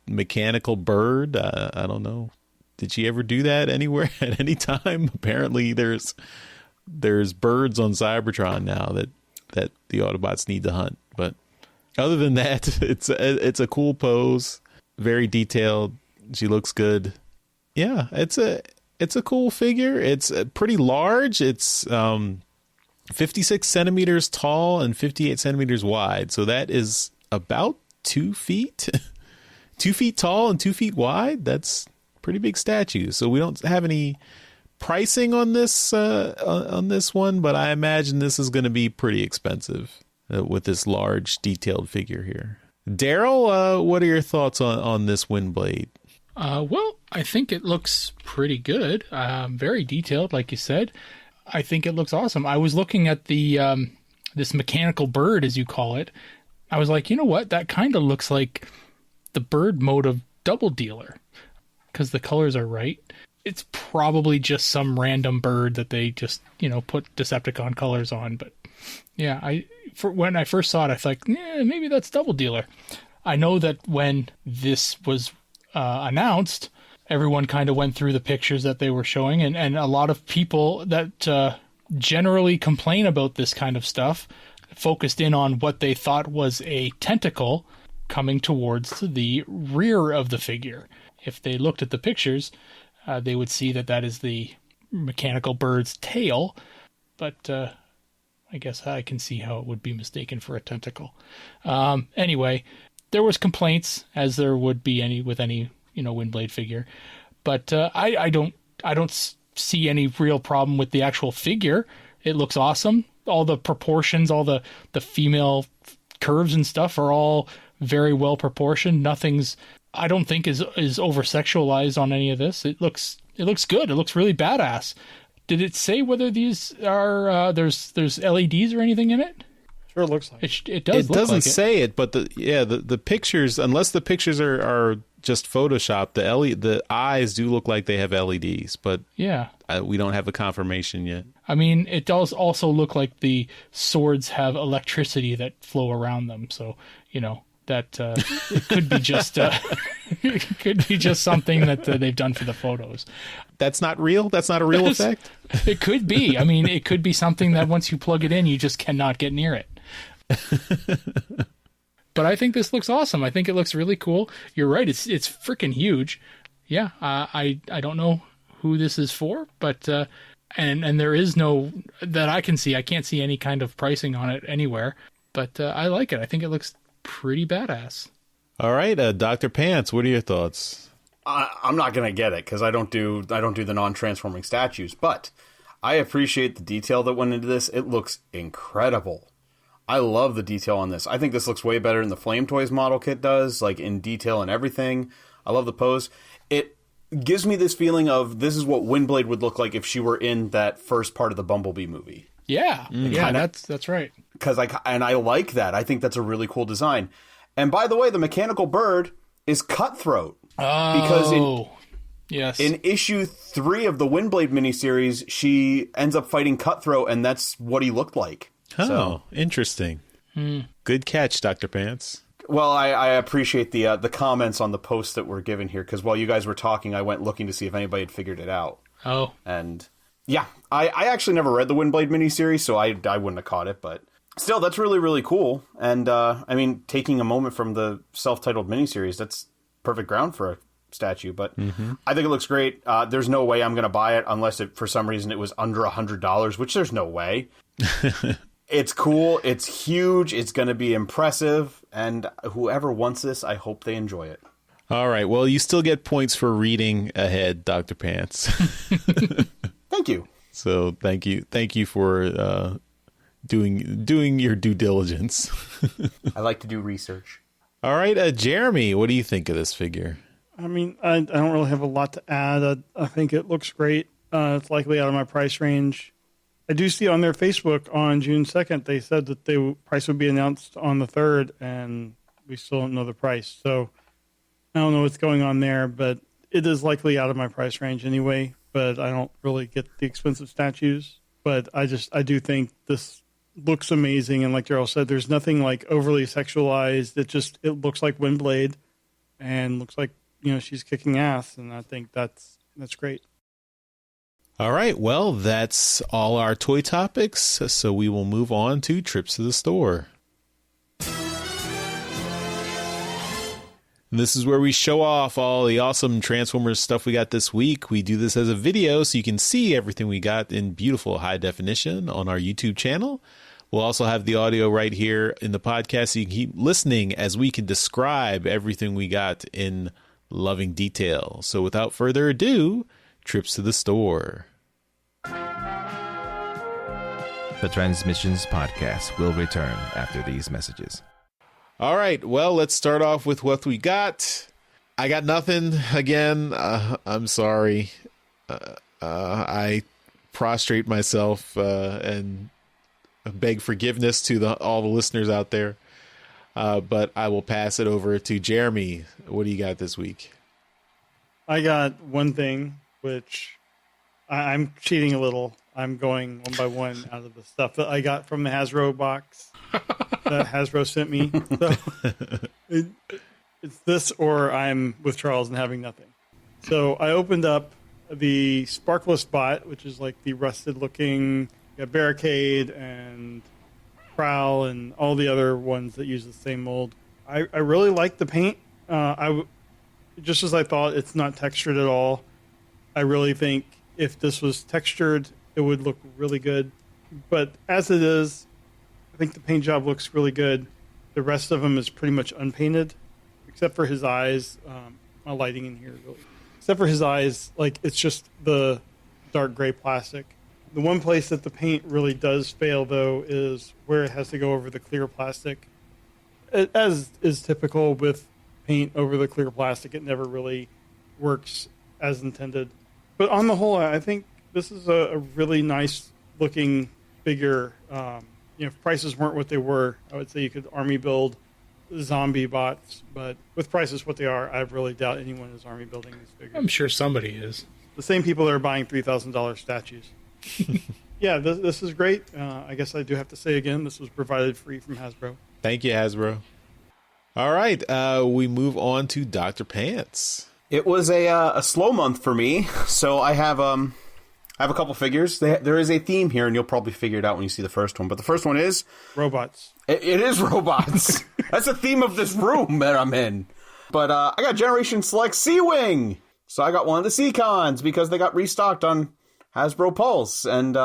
mechanical bird. I don't know. Did she ever do that anywhere at any time? Apparently, there's birds on Cybertron now that the Autobots need to hunt. But other than that, it's a cool pose, very detailed. She looks good. Yeah, it's a cool figure. It's pretty large. It's 56 centimeters tall and 58 centimeters wide. So that is about 2 feet, 2 feet tall and 2 feet wide. That's pretty big statue. So we don't have any pricing on this one, but I imagine this is going to be pretty expensive with this large detailed figure here. Daryl, what are your thoughts on this Windblade? Well, I think it looks pretty good. Very detailed, like you said. I think it looks awesome. I was looking at the this mechanical bird, as you call it. I was like, you know what? That kind of looks like the bird mode of Double Dealer because the colors are right. It's probably just some random bird that they just, put Decepticon colors on. But yeah, when I first saw it, I thought, maybe that's Double Dealer. I know that when this was announced, everyone kind of went through the pictures that they were showing, and a lot of people that generally complain about this kind of stuff focused in on what they thought was a tentacle coming towards the rear of the figure. If they looked at the pictures, they would see that is the mechanical bird's tail, but I guess I can see how it would be mistaken for a tentacle. Anyway, there was complaints, as there would be with any Windblade figure, but I don't see any real problem with the actual figure. It looks awesome. All the proportions, all the female curves and stuff are all very well proportioned. Nothing's, I don't think, is over sexualized on any of this. It looks good. It looks really badass. Did it say whether these are there's LEDs or anything in it? Sure, looks like it does. It look doesn't like say it, but the pictures, unless the pictures are just Photoshop, the eyes do look like they have LEDs, but yeah, we don't have a confirmation yet. I mean, it does also look like the swords have electricity that flow around them, so that it could be just it could be just something that they've done for the photos. That's not real. That's not a real effect. It could be. I mean, it could be something that once you plug it in, you just cannot get near it. But I think this looks awesome. I think it looks really cool. You're right. It's freaking huge. Yeah. I don't know who this is for, but and there is no that I can see. I can't see any kind of pricing on it anywhere. But I like it. I think it looks pretty badass. All right, Dr. Pants, what are your thoughts? I'm not gonna get it because I don't do the non-transforming statues, but I appreciate the detail that went into this. It looks incredible. I love the detail on this. I think this looks way better than the FansToys model kit does, like in detail and everything. I love the pose. It gives me this feeling of this is what Windblade would look like if she were in that first part of the Bumblebee movie. Yeah, yeah, that's right. Because I like that. I think that's a really cool design. And by the way, the mechanical bird is Cutthroat. Oh, because yes. In issue 3 of the Windblade miniseries, she ends up fighting Cutthroat, and that's what he looked like. Oh, so, interesting. Good catch, Dr. Pants. Well, I appreciate the comments on the post that were given here, because while you guys were talking, I went looking to see if anybody had figured it out. Oh. And yeah, I actually never read the Windblade miniseries, so I wouldn't have caught it, but still, that's really, really cool. And I mean, taking a moment from the self-titled miniseries, that's perfect ground for a statue, but I think it looks great. There's no way I'm going to buy it unless for some reason it was under $100, which there's no way. It's cool. It's huge. It's going to be impressive. And whoever wants this, I hope they enjoy it. All right. Well, you still get points for reading ahead, Dr. Pants. Thank you. So thank you for doing your due diligence. I like to do research. All right, Jeremy, what do you think of this figure? I mean, I don't really have a lot to add. I think it looks great. It's likely out of my price range. I do see on their Facebook on June 2nd, they said that the price would be announced on the 3rd, and we still don't know the price. So I don't know what's going on there, but it is likely out of my price range anyway. But I don't really get the expensive statues. But I do think this looks amazing. And like Daryl said, there's nothing like overly sexualized. It looks like Windblade and looks like, she's kicking ass. And I think that's great. All right. Well, that's all our toy topics. So we will move on to trips to the store. And this is where we show off all the awesome Transformers stuff we got this week. We do this as a video so you can see everything we got in beautiful high definition on our YouTube channel. We'll also have the audio right here in the podcast so you can keep listening as we can describe everything we got in loving detail. So without further ado, trips to the store. The Transmissions Podcast will return after these messages. All right, well, let's start off with what we got. I got nothing again. I'm sorry. I prostrate myself and beg forgiveness to all the listeners out there. But I will pass it over to Jeremy. What do you got this week? I got one thing, which I'm cheating a little. I'm going one by one out of the stuff that I got from the Hasbro box that Hasbro sent me. So it's this, or I'm with Charles and having nothing. So I opened up the Sparkless bot, which is like the rusted looking Barricade and Prowl and all the other ones that use the same mold. I really like the paint. Just as I thought, it's not textured at all. I really think if this was textured, it would look really good. But as it is, I think the paint job looks really good. The rest of him is pretty much unpainted, except for his eyes. My lighting in here, really. Except for his eyes, like it's just the dark gray plastic. The one place that the paint really does fail, though, is where it has to go over the clear plastic. As is typical with paint over the clear plastic, it never really works as intended. But on the whole, I think this is a really nice looking figure. If prices weren't what they were, I would say you could army build zombie bots. But with prices what they are, I really doubt anyone is army building these figures. I'm sure somebody is. The same people that are buying $3,000 statues. Yeah, this is great. I guess I do have to say again, this was provided free from Hasbro. Thank you, Hasbro. All right, we move on to Dr. Pants. It was a slow month for me, so I have a couple figures. There is a theme here, and you'll probably figure it out when you see the first one. But the first one is robots. It is robots. That's the theme of this room that I'm in. But I got Generation Select Sea-Wing, so I got one of the Seacons because they got restocked on Hasbro Pulse, and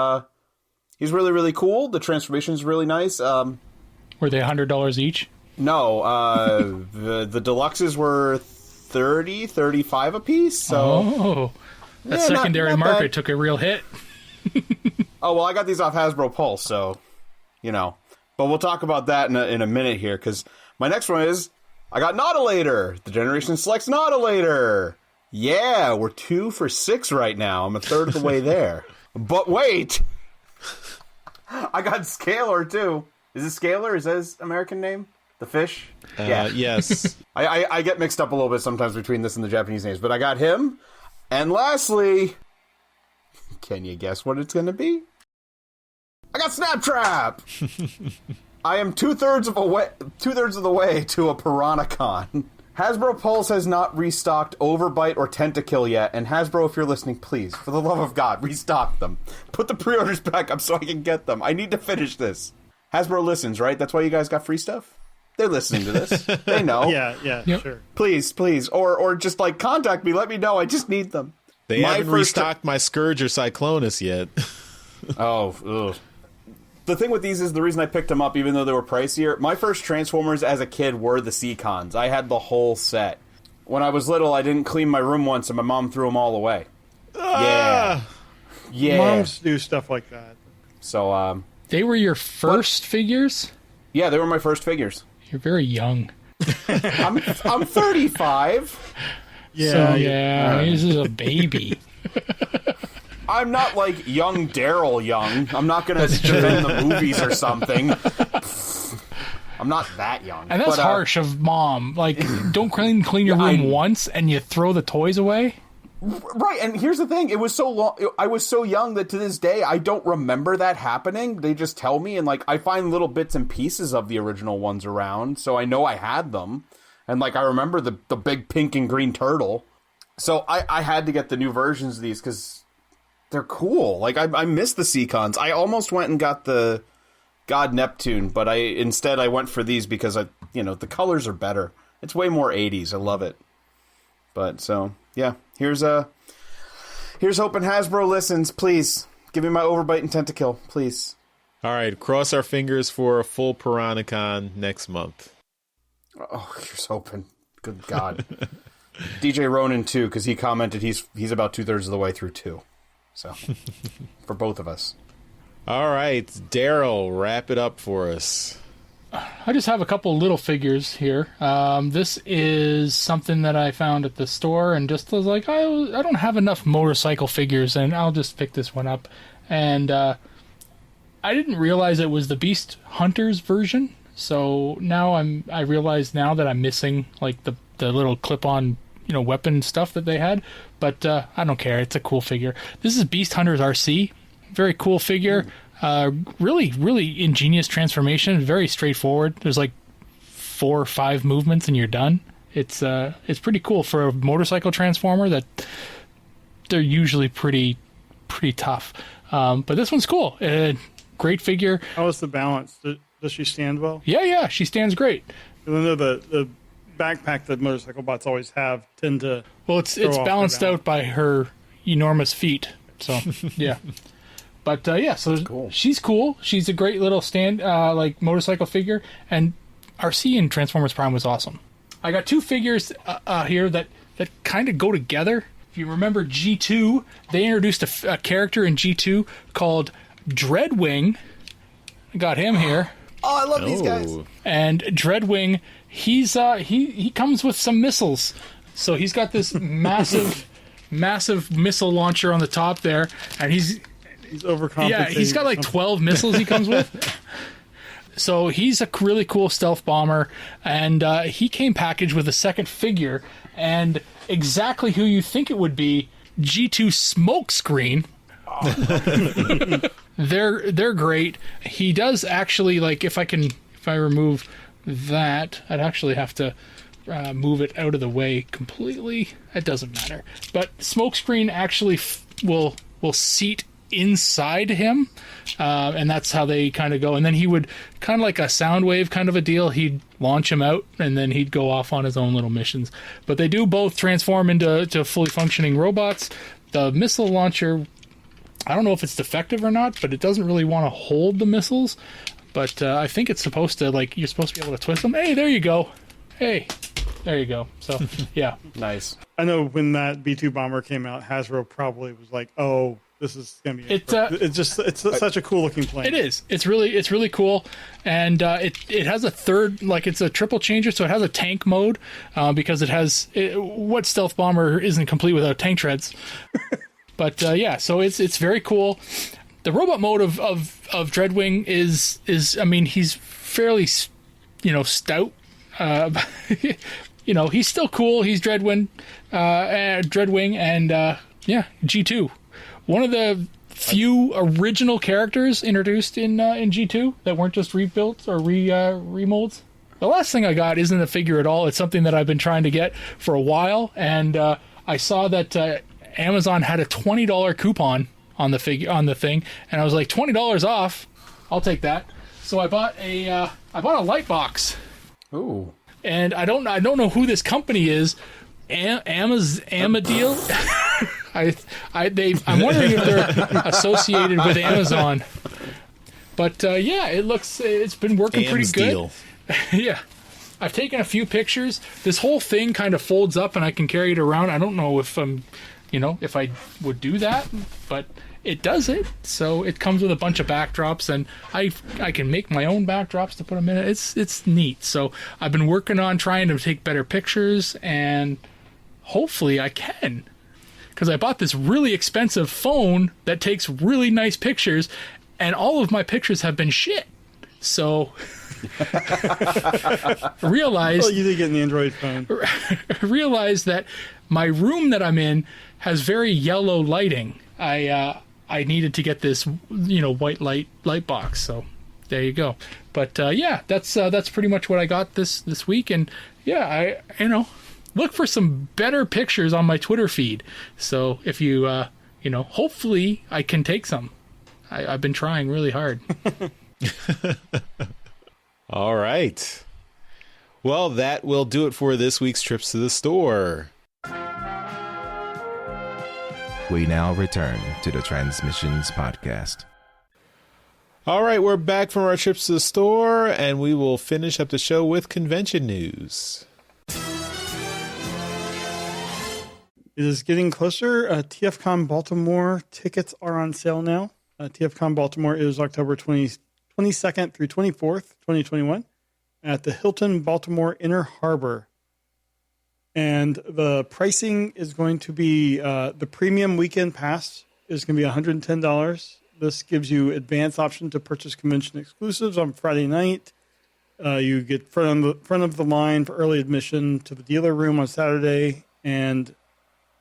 he's really, really cool. The transformation is really nice. Were they $100 each? No, the deluxes were $30, $35 a piece. So that secondary not market bad. took a real hit. Oh, well, I got these off Hasbro Pulse, so, But we'll talk about that in a minute here, because my next one is, I got Nautilator, the Generation Selects Nautilator. Yeah, we're 2 for 6 right now. I'm a third of the way there. But wait! I got Scalar, too. Is it Scalar? Is that his American name? The fish? Yeah. Yes. I get mixed up a little bit sometimes between this and the Japanese names, but I got him. And lastly, can you guess what it's going to be? I got Snaptrap! I am two-thirds of the way to a Piranha-Con. Hasbro Pulse has not restocked Overbite or Tentakill yet, and Hasbro, if you're listening, please, for the love of God, restock them. Put the pre-orders back up so I can get them. I need to finish this. Hasbro listens, right? That's why you guys got free stuff? They're listening to this. They know. Yeah, yep. Sure. Please. Or just, contact me. Let me know. I just need them. They haven't restocked my Scourge or Cyclonus yet. Ugh. The thing with these is the reason I picked them up, even though they were pricier, my first Transformers as a kid were the Seacons. I had the whole set. When I was little, I didn't clean my room once, and my mom threw them all away. Yeah. Moms do stuff like that. So, They were your first figures? Yeah, they were my first figures. You're very young. I'm 35. Yeah. So, this is a baby. I'm not like young Daryl Young. I'm not going to defend the movies or something. I'm not that young. And that's harsh of mom. Don't clean your room once and you throw the toys away? Right, and here's the thing. It was so long. I was so young that to this day, I don't remember that happening. They just tell me, and I find little bits and pieces of the original ones around, so I know I had them. And I remember the big pink and green turtle. So I had to get the new versions of these because they're cool. I miss the Seacons. I almost went and got the God Neptune, but instead I went for these because the colors are better. It's way more 80s. I love it. But so yeah, here's hoping Hasbro listens. Please give me my Overbite and Tentakill, please. All right, cross our fingers for a full Piranha-Con next month. Oh, here's hoping. Good God. DJ Ronan too, because he commented he's about 2/3 of the way through 2. So for both of us. All right, Daryl, wrap it up for us. I just have a couple little figures here. This is something that I found at the store and just was like, I don't have enough motorcycle figures, and I'll just pick this one up. And I didn't realize it was the Beast Hunters version. So now I realize now that I'm missing like the little clip-on, weapon stuff that they had. But I don't care. It's a cool figure. This is Beast Hunters RC. Very cool figure. Really, really ingenious transformation. Very straightforward. There's like 4 or 5 movements and you're done. It's pretty cool for a motorcycle transformer. That they're usually pretty tough. But this one's cool. Great figure. How is the balance? Does she stand well? Yeah, she stands great. I know the backpack that motorcycle bots always have tend to. Well, it's balanced out by her enormous feet. So yeah. But so cool. She's cool. She's a great little like motorcycle figure, and RC in Transformers Prime was awesome. I got 2 figures here that kind of go together. If you remember G2, they introduced a character in G2 called Dreadwing. I got him here. Oh, I love these guys. And Dreadwing, he comes with some missiles. So he's got this massive missile launcher on the top there, and he's overcompensating. Yeah, he's got like 12 missiles he comes with. So he's a really cool stealth bomber, and he came packaged with a second figure, and exactly who you think it would be, G2 Smokescreen. They're great. He does actually, like, if I remove that, I'd actually have to move it out of the way completely. It doesn't matter. But Smokescreen actually will seat inside him, and that's how they kind of go. And then he would, kind of like a Soundwave kind of a deal, he'd launch him out, and then he'd go off on his own little missions. But they do both transform into fully functioning robots. The missile launcher, I don't know if it's defective or not, but it doesn't really want to hold the missiles. But I think it's supposed to, like, you're supposed to be able to twist them. Hey, there you go. Hey, there you go. So, yeah. Nice. I know when that B-2 bomber came out, Hasbro probably was like, oh, this is going to be it's such a cool looking plane. It is. It's really cool. And it has a third, like, it's a triple changer, so it has a tank mode because what stealth bomber isn't complete without tank treads? But so it's very cool. The robot mode of Dreadwing is I mean, he's fairly stout. He's still cool. He's Dreadwing and G2. One of the few original characters introduced in G2 that weren't just rebuilt or remolds. The last thing I got isn't a figure at all. It's something that I've been trying to get for a while, and I saw that Amazon had a $20 coupon on the thing, and I was like, $20 off, I'll take that. So I bought a light box. Ooh. And I don't know who this company is. Amadil. I'm wondering if they're associated with Amazon. But it's been working pretty good. Yeah. I've taken a few pictures. This whole thing kind of folds up and I can carry it around. I don't know if if I would do that, but it does it. So it comes with a bunch of backdrops, and I can make my own backdrops to put them in it. It's neat. So I've been working on trying to take better pictures, and hopefully I can. Because I bought this really expensive phone that takes really nice pictures, and all of my pictures have been shit. So realized... Well, you did get an Android phone. Realized that my room that I'm in has very yellow lighting. I needed to get this, white light box. So there you go. But that's pretty much what I got this week. And I look for some better pictures on my Twitter feed. So if you hopefully I can take some. I've been trying really hard. All right. Well, that will do it for this week's Trips to the Store. We now return to the Transmissions Podcast. All right, we're back from our trips to the store, and we will finish up the show with convention news. It is getting closer. TFCon Baltimore tickets are on sale now. TFCon Baltimore is October 22nd through 24th, 2021, at the Hilton Baltimore Inner Harbor. And the pricing is going to be the premium weekend pass is going to be $110. This gives you advance option to purchase convention exclusives on Friday night. You get front of the line for early admission to the dealer room on Saturday, and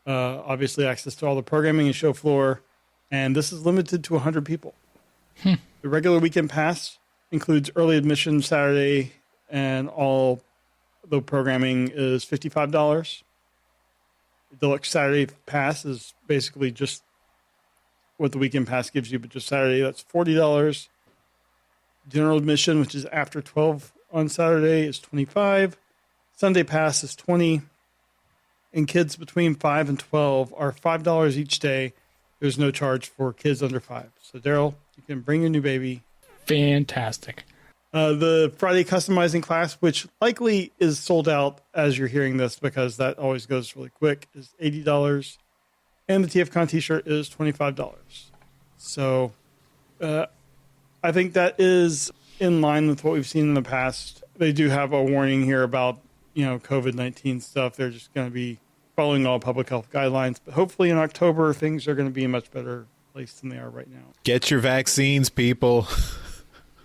obviously access to all the programming and show floor. And this is limited to 100 people. The regular weekend pass includes early admission Saturday, and all the programming is $55. The deluxe Saturday pass is basically just what the weekend pass gives you, but just Saturday, that's $40. General admission, which is after 12 on Saturday, is $25. Sunday pass is $20. And kids between 5 and 12 are $5 each day. There's no charge for kids under 5. So, Daryl, you can bring your new baby. Fantastic. The Friday customizing class, which likely is sold out as you're hearing this because that always goes really quick, is $80. And the TFCon t-shirt is $25. So I think that is in line with what we've seen in the past. They do have a warning here about, COVID-19 stuff. They're just going to be following all public health guidelines. But hopefully in October, things are going to be in a much better place than they are right now. Get your vaccines, people.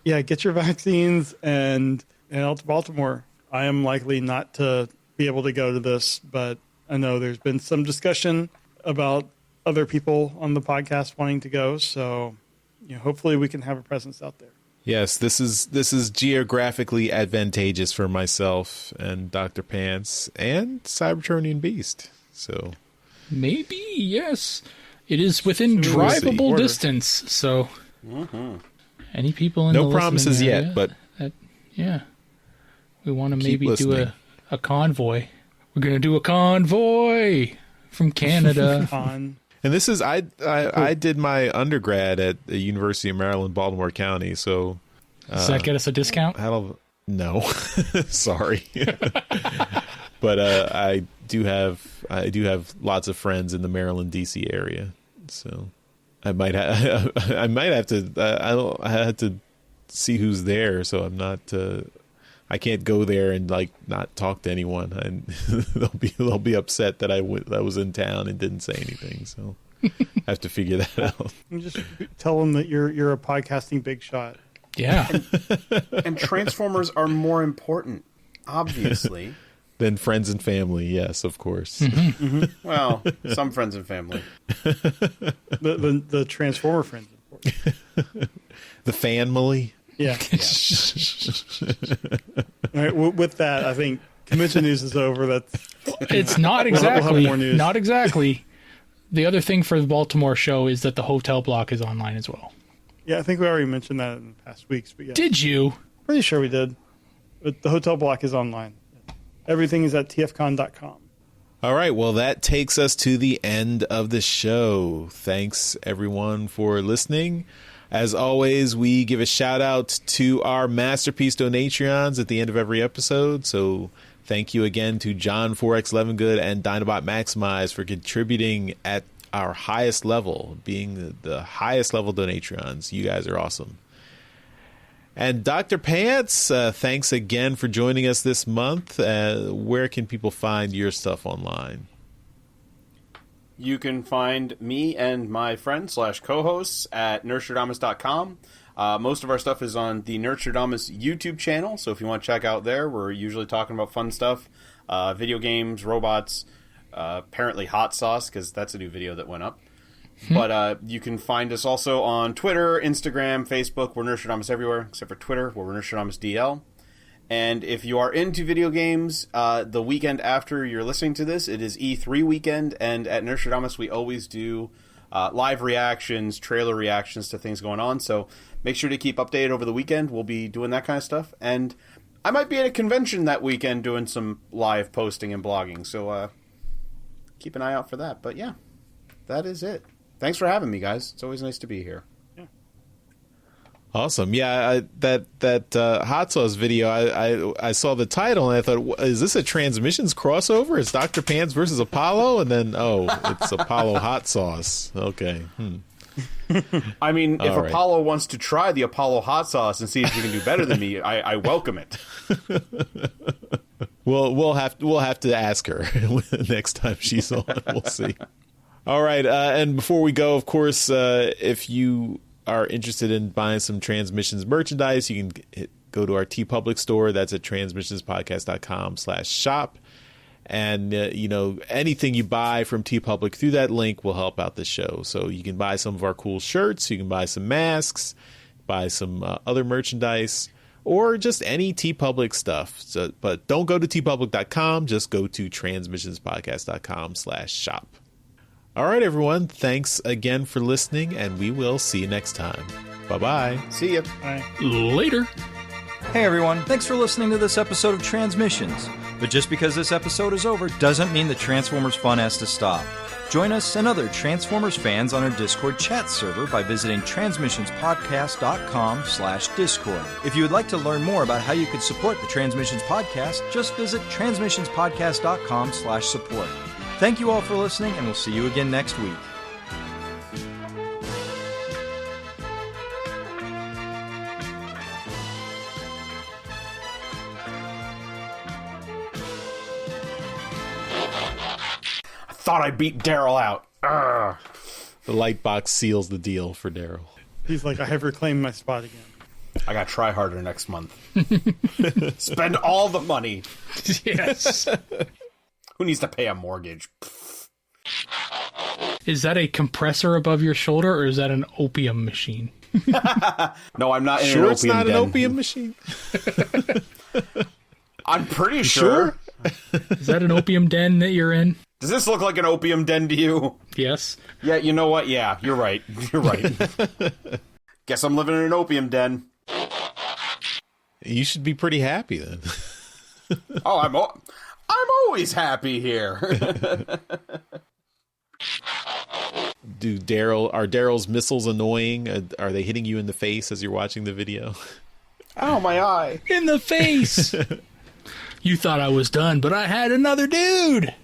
Yeah, get your vaccines and out to Baltimore. I am likely not to be able to go to this, but I know there's been some discussion about other people on the podcast wanting to go. So, hopefully we can have a presence out there. Yes, this is geographically advantageous for myself and Dr. Pants and Cybertronian Beast. So maybe, yes. It is within drivable distance. So any people in no the promises area yet, but we want to maybe do a convoy. We're going to do a convoy from Canada. And this is I did my undergrad at the University of Maryland, Baltimore County. So does that get us a discount? No, sorry, but I do have lots of friends in the Maryland DC area, so I might have to I had to see who's there. So I'm not. I can't go there and not talk to anyone, and they'll be upset that I was in town and didn't say anything. So I have to figure that out. You just tell them that you're a podcasting big shot. Yeah, and Transformers are more important, obviously, than friends and family. Yes, of course. Mm-hmm. Mm-hmm. Well, some friends and family. The Transformer friends, important. The family. Yeah. All right. With that, I think convention news is over. It's not exactly. We'll have more news. Not exactly. The other thing for the Baltimore show is that the hotel block is online as well. Yeah, I think we already mentioned that in the past weeks. But yeah, did you? Pretty sure we did. But the hotel block is online. Everything is at tfcon.com. All right. Well, that takes us to the end of the show. Thanks, everyone, for listening. As always, we give a shout out to our Masterpiece Donatrions at the end of every episode. So thank you again to John 4X Levengood and Dinobot Maximize for contributing at our highest level, being the highest level Donatrions. You guys are awesome. And Dr. Pants, thanks again for joining us this month. Where can people find your stuff online? You can find me and my friends / co-hosts at nerdstradamus.com. Most of our stuff is on the Nerdstradamus YouTube channel, so if you want to check out there, we're usually talking about fun stuff, video games, robots, apparently hot sauce, because that's a new video that went up. But you can find us also on Twitter, Instagram, Facebook. We're Nerdstradamus everywhere, except for Twitter, where we're Nerdstradamus DL. And if you are into video games, the weekend after you're listening to this, it is E3 weekend, and at Nerdstradamus we always do live reactions, trailer reactions to things going on, so make sure to keep updated over the weekend. We'll be doing that kind of stuff, and I might be at a convention that weekend doing some live posting and blogging, so keep an eye out for that. But yeah, that is it. Thanks for having me, guys. It's always nice to be here. Awesome. Yeah, that hot sauce video, I saw the title and I thought, is this a Transmissions crossover? It's Dr. Pants versus Apollo? And then, it's Apollo hot sauce. Okay. I mean, if All right. Apollo wants to try the Apollo hot sauce and see if you can do better than me, I welcome it. We'll have to ask her next time she's on. We'll see. All right, and before we go, of course, if you are interested in buying some Transmissions merchandise, you can go to our TeePublic store. That's at transmissionspodcast.com/shop. And, anything you buy from TeePublic through that link will help out the show. So you can buy some of our cool shirts. You can buy some masks, buy some other merchandise, or just any TeePublic stuff. So, but don't go to TeePublic.com. Just go to transmissionspodcast.com/shop. All right, everyone. Thanks again for listening, and we will see you next time. Bye-bye. See ya. Later. Hey everyone, thanks for listening to this episode of Transmissions. But just because this episode is over doesn't mean the Transformers fun has to stop. Join us and other Transformers fans on our Discord chat server by visiting transmissionspodcast.com/discord. If you would like to learn more about how you could support the Transmissions podcast, just visit transmissionspodcast.com/support. Thank you all for listening, and we'll see you again next week. Thought I beat Daryl out. Urgh. The light box seals the deal for Daryl. He's like, I have reclaimed my spot again. I got to try harder next month. Spend all the money. Yes. Who needs to pay a mortgage? Is that a compressor above your shoulder, or is that an opium machine? No, I'm not in Sure, an it's opium not den. an opium machine. I'm pretty sure. Is that an opium den that you're in? Does this look like an opium den to you? Yes. Yeah, you know what? Yeah, you're right. You're right. Guess I'm living in an opium den. You should be pretty happy then. Oh, I'm always happy here. Are Daryl's missiles annoying? Are they hitting you in the face as you're watching the video? Oh, my eye. In the face! You thought I was done, but I had another dude!